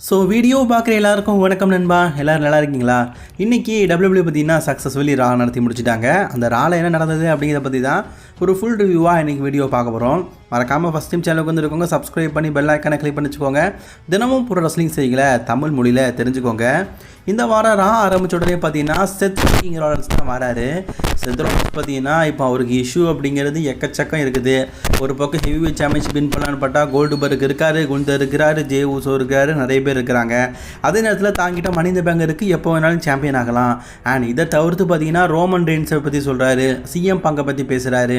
So video பார்க்குற எல்லாருக்கும் வணக்கம் நண்பா, எல்லோரும் நல்லா இருக்கீங்களா? இன்றைக்கி டபிள்யூடபிள்யூ பார்த்தீங்கன்னா சக்ஸஸ்ஃபுல்லி ரா நடத்தி முடிச்சுட்டாங்க. அந்த ராவில் என்ன நடந்தது அப்படிங்கிறத பற்றி தான் ஒரு ஃபுல் ரிவ்யூவாக இன்றைக்கி வீடியோ பார்க்க போகிறோம். மறக்காமல் ஃபஸ்ட் டைம் சேனலுக்கு வந்து இருக்கவங்க சப்ஸ்கிரைப் பண்ணி பெல் ஐக்கானை கிளிக் பண்ணி வச்சுக்கோங்க. தினமும் பூரா ரெஸ்லிங் செய்திகளை தமிழ் மொழியில் தெரிஞ்சுக்கோங்க. இந்த வாரம் ரா ஆரம்பித்த உடனே பார்த்தீங்கன்னா செத் ராலன்ஸ் தான் வராரு. செத் ராலன்ஸ் பார்த்தீங்கன்னா இப்போ அவருக்கு இஷ்யூ அப்படிங்கிறது எக்கச்சக்கம் இருக்குது. ஒரு பக்கம் ஹெவி வெயிட் சாம்பியன்ஷிப் வின் பண்ணலான்னு பார்த்தா கோல்டுபர்க் இருக்கார், குந்தர் இருக்கிறார், ஜே ஊசோ இருக்கார், நிறைய பேர் இருக்கிறாங்க. அதே நேரத்தில் தாங்கிட்ட மணி இந்த பேங்க் இருக்குது, எப்போ வேணாலும் சாம்பியன் ஆகலாம். அண்ட் இதை தவிர்த்து பார்த்தீங்கன்னா ரோமன் ரெயின்ஸை பற்றி சொல்கிறாரு, சிஎம் பங்கை பற்றி பேசுகிறாரு,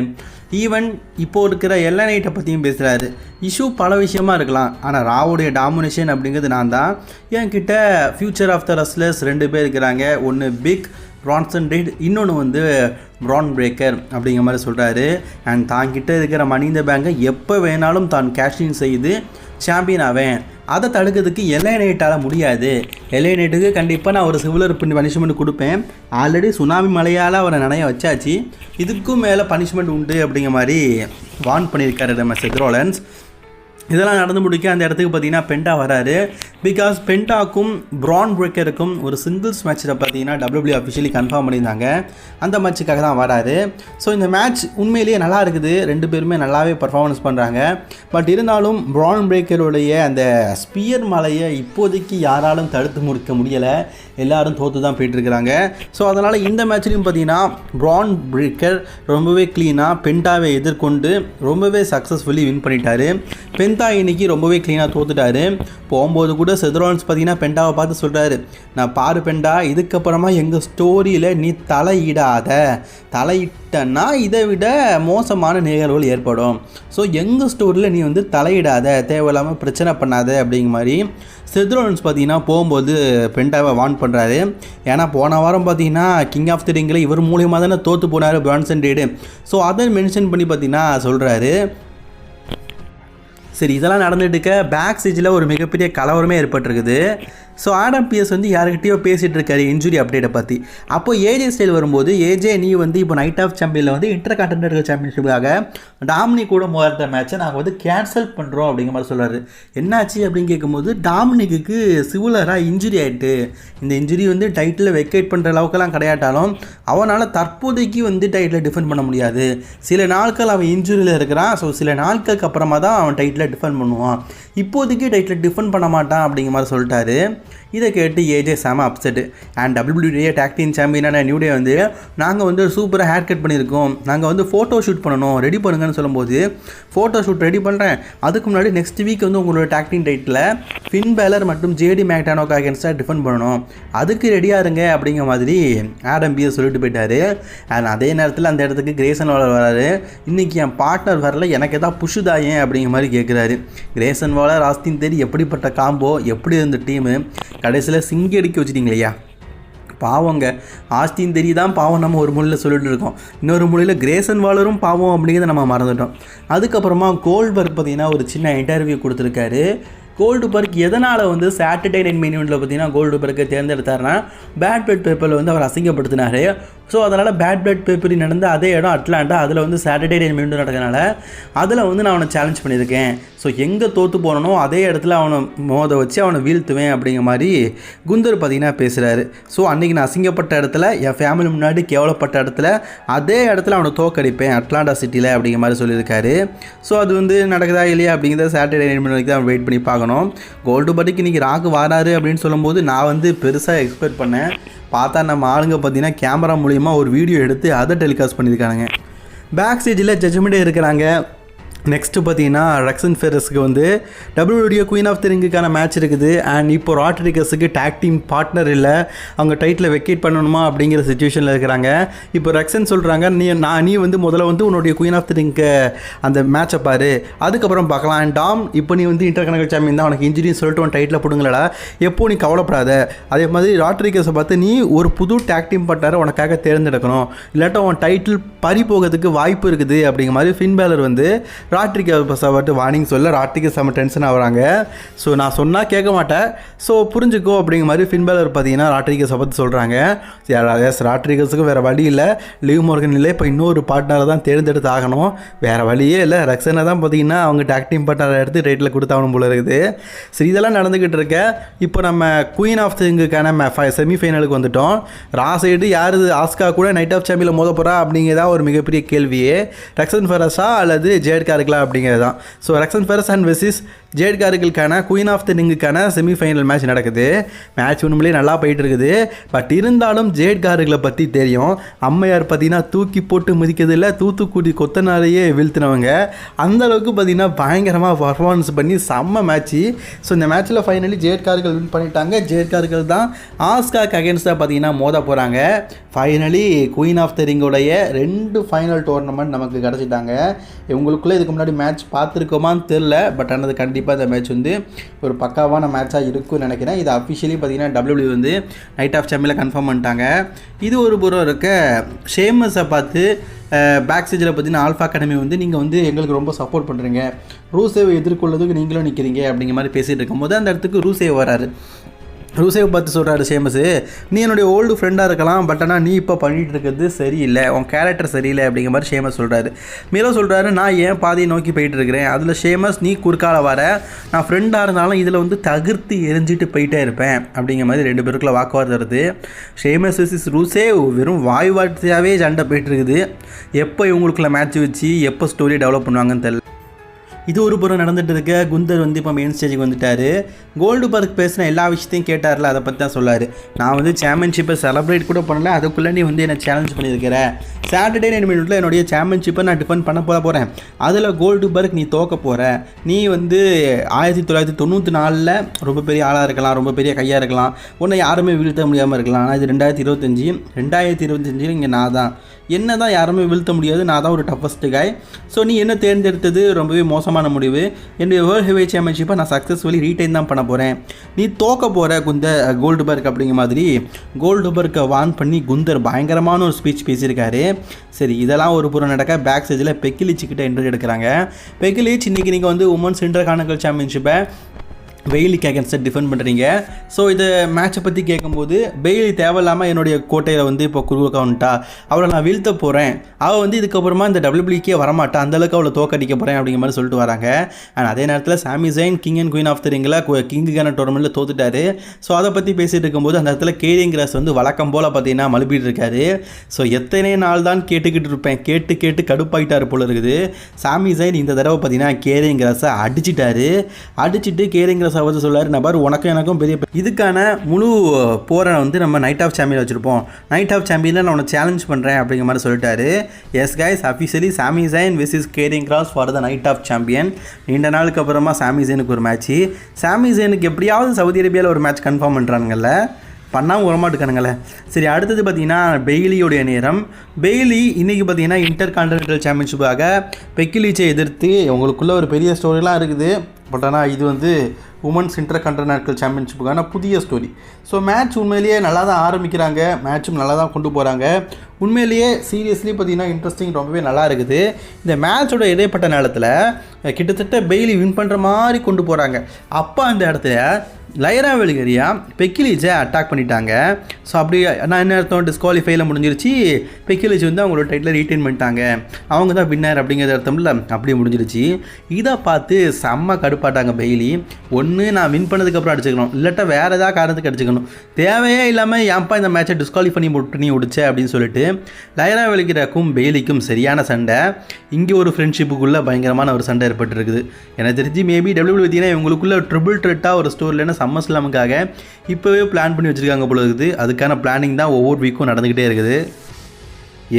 ஈவன் இப்போது இருக்கிற எல்லை நைட்டை பற்றியும் பேசுகிறாரு. இஷ்யூ பல விஷயமா இருக்கலாம், ஆனால் ராவுடைய டாமினேஷன் அப்படிங்கிறது நான் தான். என்கிட்ட ஃபியூச்சர் ஆஃப் த ரெஸ்லர்ஸ் 2 பேர் இருக்கிறாங்க. ஒன்று பிக் பிரான்சன் ரீட், இன்னொன்று வந்து ப்ரான் பிரேக்கர் அப்படிங்கிற மாதிரி சொல்கிறாரு. அண்ட் தாங்கிட்ட இருக்கிற மணி இந்த பேங்கை எப்போ வேணாலும் தான் கேஷ்இன் செய்து சாம்பியன் ஆவேன். அதை தடுக்கிறதுக்கு எல்லை நைட்டால் முடியாது. எல்லை நைட்டுக்கு கண்டிப்பாக நான் ஒரு சிவிலர் பனிஷ்மெண்ட் கொடுப்பேன். ஆல்ரெடி சுனாமி மலையால் அவரை நனைய வச்சாச்சு, இதுக்கும் மேலே பனிஷ்மெண்ட் உண்டு அப்படிங்கிற மாதிரி வார்ன் பண்ணியிருக்காரு நம்ம செத் ராலன்ஸ். இதெல்லாம் நடந்து முடிக்க அந்த இடத்துக்கு பார்த்தீங்கன்னா பென்டா வராரு. பிகாஸ் பென்டாக்கும் ப்ரான் பிரேக்கருக்கும் ஒரு சிங்கிள்ஸ் மேட்சில் பார்த்தீங்கன்னா டபிள்யூடபிள்யூ அஃபிஷியலி கன்ஃபார்ம் பண்ணியிருந்தாங்க. அந்த மேட்சுக்காக தான் வராரு. ஸோ இந்த மேட்ச் உண்மையிலேயே நல்லா இருக்குது, 2 பேருமே நல்லாவே பர்ஃபார்மன்ஸ் பண்ணுறாங்க. பட் இருந்தாலும் ப்ரான் பிரேக்கருடைய அந்த ஸ்பியர் மலையை இப்போதைக்கு யாராலும் தடுத்து முடிக்க முடியலை, எல்லாரும் தோற்று தான் போயிட்டுருக்கிறாங்க. ஸோ அதனால் இந்த மேட்ச்லையும் பார்த்தீங்கன்னா ப்ரான் பிரேக்கர் ரொம்பவே க்ளீனாக பென்டாவை எதிர்கொண்டு ரொம்பவே சக்ஸஸ்ஃபுல்லி வின் பண்ணிட்டாரு. பென்டா இன்னைக்கு ரொம்பவே க்ளீனாக தோத்துட்டாரு. போகும்போது கூட செத் ராலன்ஸ் பார்த்தீங்கன்னா பென்டாவை பார்த்து சொல்கிறாரு, நான் பாரு பென்டா, இதுக்கப்புறமா எங்கள் ஸ்டோரியில் நீ தலையிட்டன்னா இதை விட மோசமான நிகழ்வுகள் ஏற்படும். ஸோ எங்கள் ஸ்டோரியில் நீ வந்து தலையிடாத, தேவையில்லாமல் பிரச்சனை பண்ணாத அப்படிங்கிற மாதிரி செத் ராலன்ஸ் பார்த்தீங்கன்னா போகும்போது பென்டாவை வார்ன் பண்ணுறாரு. ஏன்னா போன வாரம் பார்த்தீங்கன்னா கிங் ஆஃப் தி ரிங்கில் இவர் மூலியமாக தானே தோற்று போனார் பிரான்சன் ரீடு. ஸோ அதை மென்ஷன் பண்ணி பார்த்தீங்கன்னா சொல்கிறாரு. சரி, இதெல்லாம் நடந்துட்டு இருக்க பேக் ஸ்டேஜில் ஒரு மிகப்பெரிய கலவரமே ஏற்பட்டிருக்குது. ஸோ ஆடம் பிஎஸ் வந்து யாருக்கிட்டையோ பேசிகிட்டு இருக்காரு இன்ஜுரி அப்டேட்டை பற்றி. அப்போ ஏஜே ஸ்டைல் வரும்போது, ஏஜே நீ வந்து இப்போ நைட் ஆஃப் சாம்பியனில் வந்து இன்டர் கான்டினென்டல் சாம்பியன்ஷிப்புக்காக டாமினிக் கூட மோதிர மேட்சை நாங்கள் வந்து கேன்சல் பண்ணுறோம் அப்படிங்கிற மாதிரி சொல்கிறாரு. என்னாச்சு அப்படின்னு கேட்கும்போது, டாமினிக்கு சிவிலராக இன்ஜுரி ஆகிட்டு, இந்த இன்ஜுரி வந்து டைட்டில் வெக்கேட் பண்ணுற அளவுக்குலாம் கிடையாட்டாலும் அவனால் தற்போதைக்கு வந்து டைட்டில் டிஃபெண்ட் பண்ண முடியாது. சில நாட்கள் அவன் இன்ஜுரியில் இருக்கிறான். ஸோ சில நாட்களுக்கு அப்புறமா தான் அவன் டைட்டில் டிஃபெண்ட் பண்ணுவான், இப்போதைக்கு டைட்டில் டிஃபெண்ட் பண்ண மாட்டான் அப்படிங்கிற மாதிரி சொல்லிட்டாரு. இதை கேட்டு ஏஜே செம upset. And WW tag team சாம்பியனான நியூ டே வந்து நாங்கள் வந்து சூப்பராக ஹேர் கட் பண்ணியிருக்கோம், நாங்கள் வந்து ஃபோட்டோ ஷூட் பண்ணணும், ரெடி பண்ணுங்கன்னு சொல்லும்போது ஃபோட்டோ ஷூட் ரெடி பண்ணுறேன், அதுக்கு முன்னாடி நெக்ஸ்ட் வீக் வந்து உங்களோட tag team title fin baler மற்றும் ஜேடி மேக்டானோக்கு அகேன்ஸ்டாக டிஃபெண்ட் பண்ணணும், அதுக்கு ரெடியாக இருங்க அப்படிங்கிற மாதிரி ஆடம் பிஎஸ் சொல்லிட்டு போயிட்டார். அண்ட் அதே நேரத்தில் அந்த இடத்துக்கு கிரேசன் வாலர் வராரு. இன்றைக்கி என் பார்ட்னர் வரல, எனக்கு எதாவது புஷுதாயேன் அப்படிங்கிற மாதிரி கேட்குறாரு. கிரேசன் வாலர் ஆஸ்டின் தேரி எப்படிப்பட்ட காம்போ, எப்படி இருந்த டீமு, கடைசியில் சிங்கி அடிக்க வச்சுட்டிங்களையா, பாவங்க. ஆஸ்டின் தேரி தான் பாவம் நம்ம ஒரு மொழியில் சொல்லிட்டு இருக்கோம், இன்னொரு மொழியில் கிரேசன் வாலரும் பாவம் அப்படிங்கிறத நம்ம மறந்துட்டோம். அதுக்கப்புறமா கோல்ட்பர்க் பார்த்தீங்கன்னா ஒரு சின்ன இன்டர்வியூ கொடுத்துருக்காரு. கோல்டுபர்க் எதனால் வந்து சாட்டர்டே நைட் மெயின் இவெண்ட்டில் பார்த்தீங்கன்னா கோல்டுபர்க்கை தேர்ந்தெடுத்தாருன்னா பேட் பிளட் பேப்பரில் வந்து அவர் அசிங்கப்படுத்தினார். ஸோ அதனால் பேட் பிளட் பேப்பரி நடந்த அதே இடம் அட்லாண்டா, அதில் வந்து சாட்டர்டே நைட் மெயின் நடக்கிறதுனால அதில் வந்து நான் அவனை சேலஞ்ச் பண்ணியிருக்கேன். ஸோ எங்கே தோற்று போனனோ அதே இடத்துல அவனை மோத வச்சு அவனை வீழ்த்துவேன் அப்படிங்கிற மாதிரி குந்தர் பார்த்தீங்கன்னா பேசுகிறாரு. ஸோ அன்றைக்கி நான் அசிங்கப்பட்ட இடத்துல, என் ஃபேமிலி முன்னாடி கேவலப்பட்ட இடத்துல, அதே இடத்துல அவனை தோக்கடிப்பேன் அட்லாண்டா சிட்டியில் அப்படிங்கிற மாதிரி சொல்லியிருக்காரு. ஸோ அது வந்து நடக்குதா இல்லையா அப்படிங்கிறத சாட்டர்டே நைட் மெயின் வரைக்கும் தான் வெயிட் பண்ணி பார்க்கணும். கோல்டுபர்க் இன்றைக்கி ராக்கு வராரு அப்படின்னு சொல்லும்போது நான் வந்து பெருசாக எக்ஸ்பெக்ட் பண்ணேன். பார்த்தா நம்ம ஆளுங்க பார்த்தீங்கன்னா கேமரா மூலிமா ஒரு வீடியோ எடுத்து அதை டெலிகாஸ்ட் பண்ணியிருக்காங்க. பேக் ஸ்டேஜில் ஜட்ஜ்மெண்ட்டே இருக்கிறாங்க. நெக்ஸ்ட்டு பார்த்தீங்கன்னா ரெக்ஸன் ஃபெரஸ்க்கு வந்து டபிள்யூடபிள்யூ குயின் ஆஃப் தி ரிங்குக்கான மேட்ச் இருக்குது. அண்ட் இப்போ ராட்ரிகஸுக்கு டேக் டீம் பார்ட்னர் இல்லை, அவங்க டைட்டில் வெக்கேட் பண்ணணுமா அப்படிங்கிற சுச்சுவேஷனில் இருக்கிறாங்க. இப்போ ரெக்ஸன் சொல்கிறாங்க, நீ வந்து முதல்ல வந்து உன்னுடைய குயின் ஆஃப் தி ரிங்க்கு அந்த மேட்சை பாரு, அதுக்கப்புறம் பார்க்கலாம். அண்ட் டாம், இப்போ நீ வந்து இன்டர் கனெக்ட் சாம்பியன் தான், உனக்கு இன்ஜுரின்னு சொல்லிட்டு உன் டைட்டில் பிடுங்களடா, எப்போ நீ கவலைப்படாத. அதே மாதிரி ராட்ரிகஸை பார்த்து நீ ஒரு புது டேக் டீம் பார்ட்னரை உனக்காக தேர்ந்தெடுக்கணும், இல்லாட்டா உன் டைட்டில் பறி போகிறதுக்கு வாய்ப்பு இருக்குது அப்படிங்கிற மாதிரி ஃபின் பேலர் வந்து ராட்ரிகா சாப்பிட்டு வார்னிங் சொல்ல ராட்ரிகா செம்ம டென்ஷன் ஆகுறாங்க. ஸோ நான் சொன்னால் கேட்க மாட்டேன், ஸோ புரிஞ்சுக்கோ அப்படிங்கிற மாதிரி ஃபின் பேலர் பார்த்தீங்கன்னா ராட்ரிகஸை பற்றி சொல்கிறாங்க. ராட்ரிகஸுக்கு வேறு வழி இல்லை, லிவ் மார்கன் இல்லை, இப்போ இன்னொரு பார்ட்னரை தான் தேர்ந்தெடுத்து ஆகணும், வேறு வழியே இல்லை. ரக்ஸனை தான் பார்த்தீங்கன்னா அவங்க டாக் டீம் பார்ட்னரை எடுத்து ரேட்டில் கொடுத்தாகணும் போல இருக்குது. சரி, இதெல்லாம் நடந்துக்கிட்டு இருக்க இப்போ நம்ம குயின் ஆஃப் திங்குக்கான செமிஃபைனலுக்கு வந்துட்டோம். சைடு யார் ஆஸ்கா கூட நைட் ஆஃப் சாம்பியனில் மோத போகிறா அப்படிங்கிறதா ஒரு மிகப்பெரிய கேள்வியே. ரக்ஸன் ஃபெரஸா அல்லது ஜேட் கார்கிலா அப்படிங்கிறது தான். So Roxanne Perez and versus Jade கார்கிலுக்கான குயின் ஆஃப் தி ரிங்குக்கான செமிஃபைனல் மேட்ச் நடக்குது. மேட்ச் உண்மையிலேயே நல்லா போயிட்டு இருக்குது. பட் இருந்தாலும் ஜேட் கார்கிலை பற்றி தெரியும், அம்மையார் பார்த்தீங்கன்னா தூக்கி போட்டு மிதிக்கிறது இல்லை, தூத்துக்குடி கொத்தனாலேயே வீழ்த்தினவங்க. அந்தளவுக்கு பார்த்தீங்கன்னா பயங்கரமாக பர்ஃபார்மன்ஸ் பண்ணி செம்ம மேட்ச்சு. ஸோ இந்த மேட்ச்சில் ஃபைனலி ஜேட் கார்கில் வின் பண்ணிட்டாங்க. ஜேட் கார்கில் தான் ஆஸ்காக்கு அகேன்ஸ்டாக பார்த்தீங்கன்னா மோத போகிறாங்க. ஃபைனலி குயின் ஆஃப் தி ரிங்கோடைய 2 ஃபைனல் டோர்னமெண்ட் நமக்கு கிடச்சிட்டாங்க. இவங்களுக்குள்ளே இதுக்கு முன்னாடி மேட்ச் பார்த்துருக்கோமான்னு தெரில, பட் ஆனால் கண்டிப்பாக இந்த மேட்ச் வந்து ஒரு பக்காவான மேட்சாக இருக்கும்னு நினைக்கிறேன். இது அஃபிஷியலி பார்த்தீங்கன்னா WWE வந்து நைட் ஆஃப் சாம்பியனில் கன்ஃபார்ம் பண்ணிட்டாங்க. இது ஒரு புறம் இருக்க ஷேமஸை பார்த்து பேக் ஸ்டேஜில் பார்த்தீங்கன்னா ஆல்ஃபா அகாடமி வந்து நீங்கள் வந்து எங்களுக்கு ரொம்ப சப்போர்ட் பண்ணுறீங்க, ரூசேவை எதிர்கொள்ளதுக்கு நீங்களும் நிற்கிறீங்க அப்படிங்கிற மாதிரி பேசிகிட்டு இருக்கும்போது அந்த இடத்துக்கு ரூசேவ் வராரு. ரூசேவை பார்த்து சொல்கிறாரு ஷேமஸு, நீ என்னுடைய ஓல்டு ஃப்ரெண்டாக இருக்கலாம், பட் ஆனால் நீ இப்போ பண்ணிகிட்டு இருக்கிறது சரியில்லை, உன் கேரக்டர் சரியில்லை அப்படிங்கிற மாதிரி ஷேமஸ் சொல்கிறாரு. மீரோ சொல்கிறாரு, நான் ஏன் பாதியை நோக்கி போயிட்டு இருக்கிறேன், அதில் ஷேமஸ் நீ குறுக்கால வர, நான் ஃப்ரெண்டாக இருந்தாலும் இதில் வந்து தகர்த்து எரிஞ்சிட்டு போயிட்டே இருப்பேன் அப்படிங்கிற மாதிரி 2 பேருக்குள்ள வாக்குவாதம் வருது. ஷேமஸ் வர்சஸ் ரூசேவ் வெறும் வாய் வார்த்தையாகவே சண்டை போயிட்டு இருக்குது. எப்போ இவங்களுக்குள்ள மேட்ச் வச்சு எப்போ ஸ்டோரி டெவலப் பண்ணுவாங்கன்னு தெரியல. இது ஒரு புறம் நடந்துகிட்டு இருக்க குந்தர் வந்து இப்போ மெயின் ஸ்டேஜுக்கு வந்துட்டார். கோல்டுபர்க் பேசின எல்லா விஷயத்தையும் கேட்டார்ல, அதை பற்றி தான் சொல்லார். நான் வந்து சாம்பியன்ஷிப்பை செலிப்ரேட் கூட பண்ணல, அதுக்குள்ளே நீ வந்து என்னை சேலஞ்ச் பண்ணியிருக்கிற, சாட்டர்டே 9 மினிட்ல என்னுடைய சாம்பியன்ஷிப்பை நான் டிஃபெண்ட் பண்ண போகிறேன், அதில் கோல்டுபர்க் நீ தோக்க போகிற, நீ வந்து 1994 ரொம்ப பெரிய ஆளாக இருக்கலாம், ரொம்ப பெரிய கையாக இருக்கலாம், உன்னை யாருமே வீழ்த்த முடியாமல் இருக்கலாம், ஆனால் இது 2025 இங்கே நான் தான், என்ன தான் யாருமே வீழ்த்த முடியாது, நான் தான் ஒரு டஃபஸ்ட் காய். ஸோ நீ என்ன தேர்ந்தெடுத்தது ரொம்பவே மோசமான முடிவு, என்னுடைய வேர்ல்டு ஹெவிவெயிட் சாம்பியன்ஷிப்பை நான் சக்ஸஸ்ஃபுல்லி ரீடைன் தான் பண்ண போகிறேன், நீ தோக்க போகிற கோல்டுபர்க் அப்படிங்கிற மாதிரி கோல்டுபர்க்கை வான் பண்ணி குந்தர் பயங்கரமான ஒரு ஸ்பீச் பேசியிருக்காரு. சரி, இதெல்லாம் ஒரு புறம் நடக்க பேக் ஸ்டேஜில் பெக்கிலிச்சுக்கிட்ட இன்டர்வியூ எடுக்கிறாங்க. பெக்கிலிச், இன்றைக்கி நீங்கள் வந்து உமன்ஸ் இன்டர்கான்டினென்டல் சாம்பியன்ஷிப்பை பெய்லிக்கு அகேன்ஸ்டாக டிஃபெண்ட் பண்ணுறீங்க. ஸோ இது மேட்சை பற்றி கேட்கும்போது பெய்லி தேவையில்லாமல் என்னுடைய கோட்டையில் வந்து இப்போ குருவக்கவுன்ட்டா, அவளை நான் வீழ்த்த போகிறேன், அவள் வந்து இதுக்கப்புறமா இந்த WWEக்கே வரமாட்டா, அந்தளவுக்கு அவளை தோக்கடிக்க போகிறேன் அப்படிங்கிற மாதிரி சொல்லிட்டு வராங்க. அண்ட் அதே நேரத்தில் Sami Zayn king and queen of the ரிங்கில் கிங்குக்கான டோர்னமெண்ட்டில் தோத்துட்டாரு. ஸோ அதை பற்றி பேசிகிட்டு இருக்கும்போது அந்த இடத்துல கேரிங் கிராஸ் வந்து வழக்கம் போல் பார்த்தீங்கன்னா மழுப்பிட்டு இருக்காரு. ஸோ எத்தனை நாள் தான் கேட்டுக்கிட்டு இருப்பேன், கேட்டு கடுப்பாயிட்டார் போல இருக்குது. சாமி ஜெயின் இந்த தடவை பார்த்தீங்கன்னா கேரிங் கிராஸை அடிச்சுட்டு கேரிங் கிராஸ் அவரு சொல்லாரு, நபர் உனக்கும் எனக்கும் பெரிய இதுக்கான முழு போரை வந்து நம்ம நைட் ஆஃப் சாம்பியன் வச்சுருப்போம், நைட் ஆஃப் சாம்பியனில் நான் உன்னை சேலஞ்ச் பண்ணுறேன் அப்படிங்கிற மாதிரி சொல்லிட்டாரு. S guys, officially Sami Zayn versus Karrion Kross for the Night of Champion. நீண்ட நாளுக்கு அப்புறமா சாமி ஜெயினுக்கு ஒரு மேட்ச்சு. சாமி ஜெயினுக்கு எப்படியாவது சவுதி அரேபியாவில் ஒரு மேட்ச் கன்ஃபார்ம் பண்ணுறாங்கல்ல, பண்ணாமல் வரமாட்டுக்கானுங்களே. சரி, அடுத்தது பார்த்தீங்கன்னா பெய்லியோடைய நேரம். பெய்லி இன்றைக்கி பார்த்தீங்கன்னா இன்டர்கான்டினென்டல் சாம்பியன்ஷிப்பாக பெக்கிலிச்சை எதிர்த்து உங்களுக்குள்ள ஒரு பெரிய ஸ்டோரிலாம் இருக்குது. பட் ஆனால் இது வந்து உமன்ஸ் இன்டர்கான்டினென்டல் சாம்பியன்ஷிப்புக்கான புதிய ஸ்டோரி. ஸோ மேட்ச் உண்மையிலேயே நல்லா தான் ஆரம்பிக்கிறாங்க, மேட்சும் நல்லா தான் கொண்டு போகிறாங்க. உண்மையிலேயே சீரியஸ்லி பார்த்தீங்கன்னா இன்ட்ரெஸ்டிங் ரொம்பவே நல்லா இருக்குது. இந்த மேட்சோட இடைப்பட்ட நேரத்தில் கிட்டத்தட்ட பெய்லி வின் பண்ணுற மாதிரி கொண்டு போகிறாங்க. அப்போ அந்த இடத்துல லைரா வெலிகரியா பெக்கிலிச்சை அட்டாக் பண்ணிட்டாங்க. ஸோ அப்படி நான் என்ன அர்த்தம், டிஸ்குவாலிஃபைல முடிஞ்சிருச்சு, பெக்கிலிச் வந்து அவங்களோட டைட்டில் ரீட்டைன் பண்ணிட்டாங்க, அவங்க தான் வின்னர் அப்படிங்கிறது அர்த்தம்ல, அப்படியே முடிஞ்சிருச்சு. இதை பார்த்து செம்ம கடுப்பாட்டாங்க பெய்லி. ஒன்று நான் வின் பண்ணதுக்கப்புறம் அடிச்சுக்கணும், இல்லாட்டா வேறு ஏதாவது காரணத்துக்கு அடிச்சுக்கணும், தேவையே இல்லாமல் ஏன்ப்பா இந்த மேட்சை டிஸ்குவாலிஃபை பண்ணி முடிச்ச அப்படின்னு சொல்லிட்டு லைரா வெலிகரியாக்கும் பெய்லிக்கும் சரியான சண்டை. இங்கே ஒரு ஃப்ரெண்ட்ஷிப்புக்குள்ளே பயங்கரமான ஒரு சண்டை ஏற்பட்டுருக்குது. எனக்கு தெரிஞ்சு மேபி WWE பார்த்தீங்கன்னா இவங்களுக்குள்ள ட்ரிபிள் த்ரெட்டாக ஒரு ஸ்டோரியில் சம்மர்ஸ்லாமுக்காக இப்போவே பிளான் பண்ணி வச்சுருக்காங்க போல இருக்குது. அதுக்கான பிளானிங் தான் ஒவ்வொரு வீக்கும் நடந்துக்கிட்டே இருக்குது.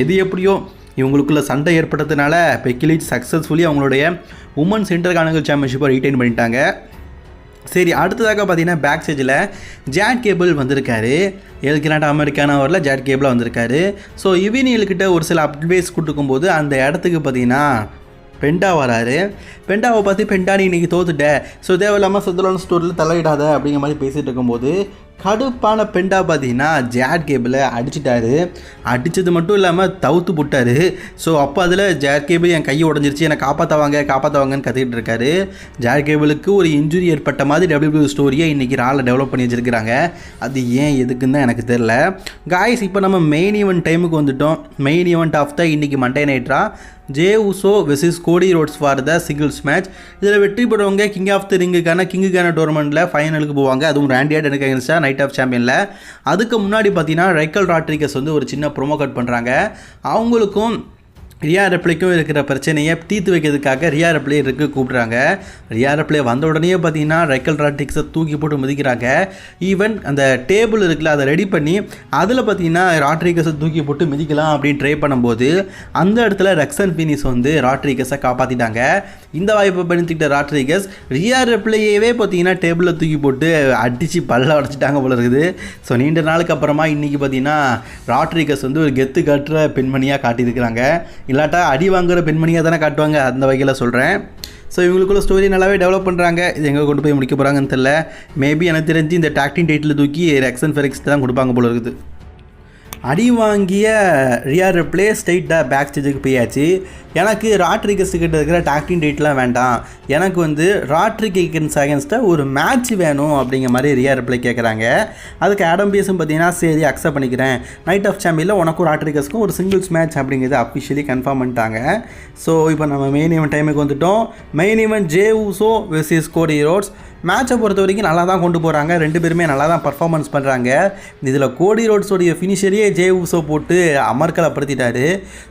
எது எப்படியோ இவங்களுக்குள்ள சண்டை ஏற்பட்டதுனால பெக்கிலிச் சக்ஸஸ்ஃபுல்லி அவங்களுடைய உமன்ஸ் இன்டர்கான்டினென்டல் சாம்பியன்ஷிப்பை ரீட்டைன் பண்ணிட்டாங்க. சரி, அடுத்ததாக பார்த்தீங்கன்னா பேக் ஸ்டேஜில் ஜாட் கேபிள் வந்திருக்காரு. எல்கிராண்ட் அமெரிக்கானவரில் ஜாட் கேபிளாக வந்திருக்காரு. ஸோ இவனியல்கிட்ட ஒரு சில அட்வைஸ் கொடுக்கும்போது அந்த இடத்துக்கு பார்த்தீங்கன்னா பெண்டா வராரு. பெண்டாவை பார்த்து, பெண்டா நீ இன்றைக்கி தோத்துட்ட, ஸோ தேவையில்லாமல் சுத்தலான ஸ்டோரியில் தலையிடாத அப்படிங்கிற மாதிரி பேசிகிட்டு இருக்கும்போது கடுப்பான பெண்டா பார்த்தீங்கன்னா ஜேட் கேபிளை அடிச்சிட்டாரு. அடித்தது மட்டும் இல்லாமல் தவுத்து போட்டார். ஸோ அப்போ அதில் ஜேட் கேபிள் என் கையை உடஞ்சிருச்சு, என்னை காப்பாற்றுவாங்கன்னு கத்திக்கிட்டு இருக்காரு. ஜேட் கேபிளுக்கு ஒரு இன்ஜுரி ஏற்பட்ட மாதிரி WWE ஸ்டோரியை இன்றைக்கி ராவில் டெவலப் பண்ணி வச்சுருக்கிறாங்க. அது ஏன் எதுக்குன்னு தான் எனக்கு தெரில. காய்ஸ், இப்போ நம்ம மெயின் ஈவெண்ட் டைமுக்கு வந்துட்டோம். மெயின் ஈவெண்ட் ஆஃப் த இன்றைக்கி மண்டே நைட்ரா Jey Uso versus Cody Rhodes for the singles match. இதில் வெற்றி பெறவங்க கிங் ஆஃப் த கிங்குக்கான டோர்னமெண்ட்டில் ஃபைனலுக்கு போவாங்க. அதுவும் ராண்டி ஆர்டனுக்கு அகேன்ஸ்டா நைட் ஆஃப் சாம்பியனில். அதுக்கு முன்னாடி பார்த்தீங்கன்னா ரைக்கல் ராட்ரிகஸ் வந்து ஒரு சின்ன ப்ரோமோ கட் பண்ணுறாங்க. அவங்களுக்கும் ரியா ரெப்ளேக்கும் இருக்கிற பிரச்சனையை தீர்த்து வைக்கிறதுக்காக ரியா ரெப்ளே கூப்பிட்றாங்க. ரியா ரெப்ளே வந்த உடனே பார்த்தீங்கன்னா ரைக்கல் ராட்ரிக்ஸை தூக்கி போட்டு மிதிக்கிறாங்க. ஈவன் அந்த டேபிள் இருக்குல்ல, அதை ரெடி பண்ணி அதில் பார்த்தீங்கன்னா ராட்ரிகஸை தூக்கி போட்டு மிதிக்கலாம் அப்படின்னு ட்ரை பண்ணும்போது அந்த இடத்துல ரெக்ஸன் ஃபினிஸ் வந்து ராட்ரிகஸை காப்பாற்றிட்டாங்க. இந்த வாய்ப்பை பயன்படுத்திக்கிட்ட ராட்ரிகஸ் ரியா ரெப்ளேயவே பார்த்தீங்கன்னா டேபிளில் தூக்கி போட்டு அடித்து பல்ல உடச்சிட்டாங்க போல இருக்குது. ஸோ நீண்ட நாளுக்கு அப்புறமா இன்றைக்கி பார்த்தீங்கன்னா ராட்ரிகஸ் வந்து ஒரு கெத்து காட்டுற பெண்மணியாக காட்டியிருக்கிறாங்க. இல்லாட்டா அடி வாங்குகிற பெண்மணியாக தானே காட்டுவாங்க, அந்த வகையில் சொல்கிறேன். ஸோ இவங்களுக்குள்ள ஸ்டோரி நல்லாவே டெவலப் பண்ணுறாங்க. இது எங்கே கொண்டு போய் முடிக்க போகிறாங்கன்னு தெரியல. மேபி எனக்கு தெரிஞ்சு இந்த டாக்டிங் டைட்டில் தூக்கி ரெக்ஸன் ஃபெரிக்ஸ் தான் கொடுப்பாங்க போல இருக்குது. அடி வாங்கிய ரியா ரெப்ளே ஸ்ட்ரைட்டாக பேக் ஸ்டேஜுக்கு போயாச்சு. எனக்கு ராட்ரிகஸ்கிட்ட இருக்கிற டாக்டிங் டேட்லாம் வேண்டாம், எனக்கு வந்து ராட்ரிகஸ் அகேன்ஸ்டாக ஒரு மேட்ச் வேணும் அப்படிங்கிற மாதிரி ரியா ரெப்ளே கேட்குறாங்க. அதுக்கு ஆடம் பியஸும் பார்த்தீங்கன்னா சரி அக்செப்ட் பண்ணிக்கிறேன், நைட் ஆஃப் சாம்பியனில் உனக்கும் ராட்ரிகஸ்க்கும் ஒரு சிங்கிள்ஸ் மேட்ச் அப்படிங்கிறது அஃபிஷியலி கன்ஃபார்ம் பண்ணிட்டாங்க. ஸோ இப்போ நம்ம மெயின் ஈவெண்ட் டைமுக்கு வந்துவிட்டோம். Main event J Uso versus Cody roads. மேட்சை பொறுத்த வரைக்கும் நல்லா தான் கொண்டு போகிறாங்க. ரெண்டு பேருமே நல்லா தான் பர்ஃபார்மன்ஸ் பண்ணுறாங்க. இதில் கோடி ரோட்ஸோடைய ஃபினிஷரையே ஜே உசோ போட்டு அமர்க்கலப்படுத்திட்டாரு.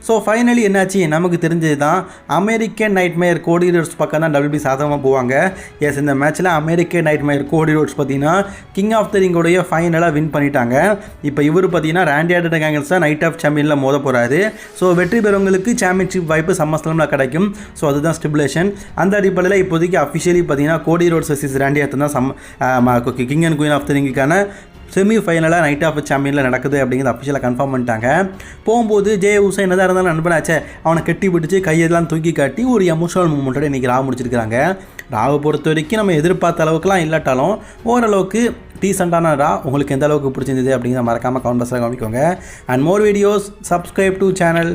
ஸோ ஃபைனலி என்னாச்சு நமக்கு தெரிஞ்சது தான். அமெரிக்கன் நைட்மேர் கோடி ரோட்ஸ் பக்கம் தான் WWE சாதகமாக போவாங்க. எஸ், இந்த மேட்ச்சில் அமெரிக்கன் நைட்மேர் கோடி ரோட்ஸ் பார்த்தீங்கன்னா கிங் ஆஃப் த ரிங்கோடைய ஃபைனலாக வின் பண்ணிட்டாங்க. இப்போ இவர் பார்த்தீங்கன்னா ராண்டி ஆர்டன் அகேன்ஸ்டா நைட் ஆஃப் சாம்பியனில் மோத போகிறாரு. ஸோ வெற்றி பெறவங்களுக்கு சாம்பியன்ஷிப் வாய்ப்பு சம்மஸ்லமில் கிடைக்கும். ஸோ அதுதான் ஸ்டிபுலேஷன். அந்த அடிப்படையில் இப்போதைக்கு அஃபிஷியலி பார்த்தீங்கன்னா Cody Rhodes versus Randy Orton தான் king and queen of the ரிங்குக்கான செமி ஃபைனலாக நைட் ஆஃப் சாம்பியனில் நடக்குது அப்படிங்கிறது அஃபிஷியலாக கன்ஃபார்ம் பண்ணிட்டாங்க. போகும்போது ஜே உசோ என்னதான் இருந்தாலும் நண்பனாச்சே, அவனை கட்டி பிடிச்சி கையெல்லாம் தூக்கி காட்டி ஒரு எமோஷனல் மூமெண்ட்டோட இன்றைக்கி ராவ் முடிச்சிருக்காங்க. ராவை பொறுத்த வரைக்கும் நம்ம எதிர்பார்த்த அளவுக்குலாம் இல்லாட்டாலும் ஓரளவுக்கு டீசெண்டான ரா. உங்களுக்கு எந்த அளவுக்கு பிடிச்சிருந்தது அப்படிங்கிறத மறக்காமல் கமெண்ட் பாக்ஸில் காமிக்கோங்க. And more videos subscribe to channel.